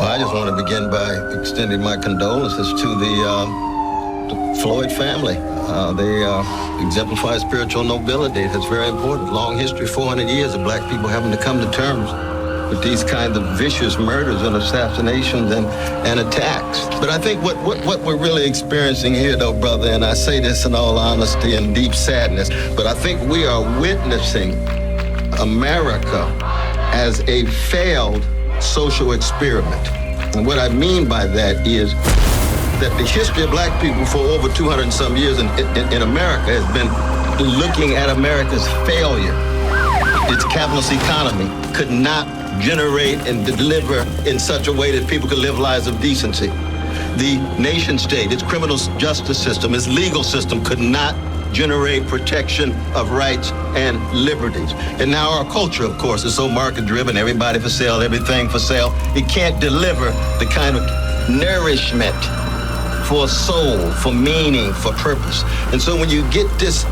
Well, I just want to begin by extending my condolences to the Floyd family. They exemplify spiritual nobility. That's very important. Long history, 400 years of black people having to come to terms with these kinds of vicious murders and assassinations and attacks. But I think what we're really experiencing here, though, brother, and I say this in all honesty and deep sadness, but I think we are witnessing America as a failed social experiment. And what I mean by that is that the history of black people for over 200 and some years in America has been looking at America's failure. Its capitalist economy could not generate and deliver in such a way that people could live lives of decency. The nation state, its criminal justice system, its legal system could not generate protection of rights and liberties. And now our culture, of course, is so market-driven, everybody for sale, everything for sale. It can't deliver the kind of nourishment for soul, for meaning, for purpose. And so when you get this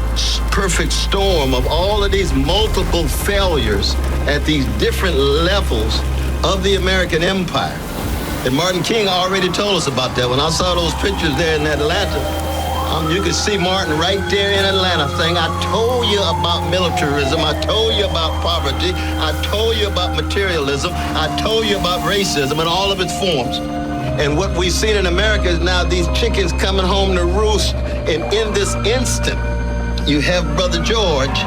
perfect storm of all of these multiple failures at these different levels of the American empire, and Martin King already told us about that. When I saw those pictures there in Atlanta, you could see Martin right there in Atlanta saying, I told you about militarism, I told you about poverty, I told you about materialism, I told you about racism and all of its forms. And what we've seen in America is now these chickens coming home to roost. And in this instant, you have Brother George,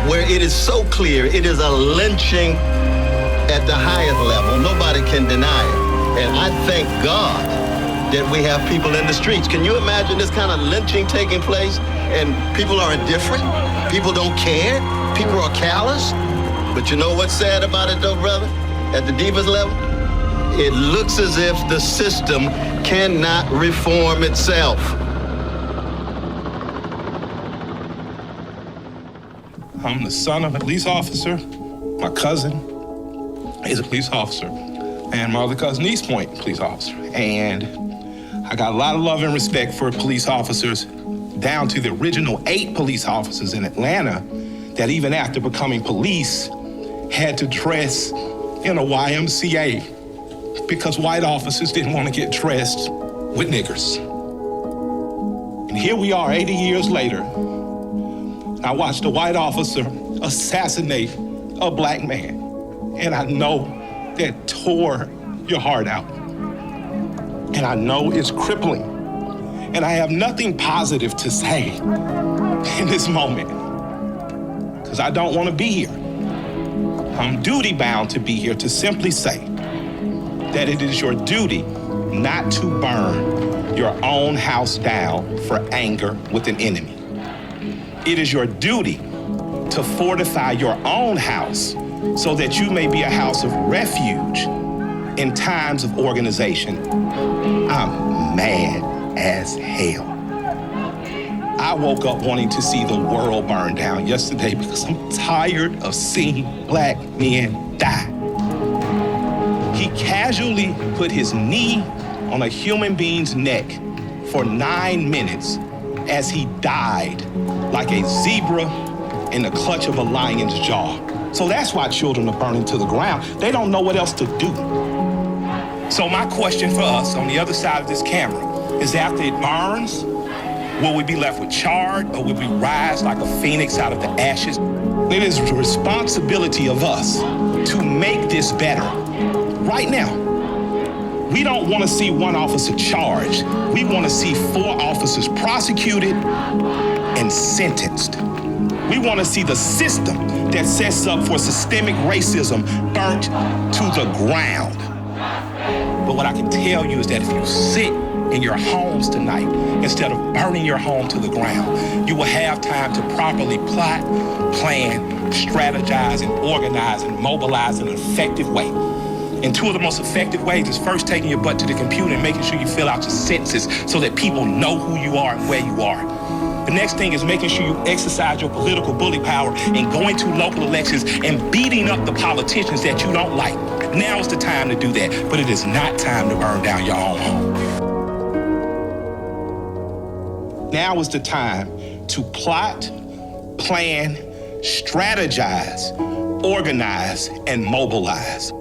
where it is so clear it is a lynching at the highest level. Nobody can deny it. And I thank God that we have people in the streets. Can you imagine this kind of lynching taking place and people are indifferent? People don't care? People are callous? But you know what's sad about it though, brother? At the deepest level? It looks as if the system cannot reform itself. I'm the son of a police officer. My cousin is a police officer. And my other cousin, East Point, police officer. And I got a lot of love and respect for police officers, down to the original 8 police officers in Atlanta that even after becoming police had to dress in a YMCA because white officers didn't want to get dressed with niggers. And here we are 80 years later. I watched a white officer assassinate a black man. And I know that tore your heart out. And I know it's crippling. And I have nothing positive to say in this moment, because I don't want to be here. I'm duty bound to be here to simply say that it is your duty not to burn your own house down for anger with an enemy. It is your duty to fortify your own house so that you may be a house of refuge in times of organization. I'm mad as hell. I woke up wanting to see the world burn down yesterday because I'm tired of seeing black men die. He casually put his knee on a human being's neck for 9 minutes as he died like a zebra in the clutch of a lion's jaw. So that's why children are burning to the ground. They don't know what else to do. So my question for us on the other side of this camera is, after it burns, will we be left with charred, or will we rise like a phoenix out of the ashes? It is the responsibility of us to make this better right now. We don't want to see one officer charged. We want to see 4 officers prosecuted and sentenced. We want to see the system that sets up for systemic racism burnt to the ground. But what I can tell you is that if you sit in your homes tonight, instead of burning your home to the ground, you will have time to properly plot, plan, strategize, and organize and mobilize in an effective way. And 2 of the most effective ways is first taking your butt to the computer and making sure you fill out your sentences so that people know who you are and where you are. The next thing is making sure you exercise your political bully power and going to local elections and beating up the politicians that you don't like. Now is the time to do that, but it is not time to burn down your own home. Now is the time to plot, plan, strategize, organize, and mobilize.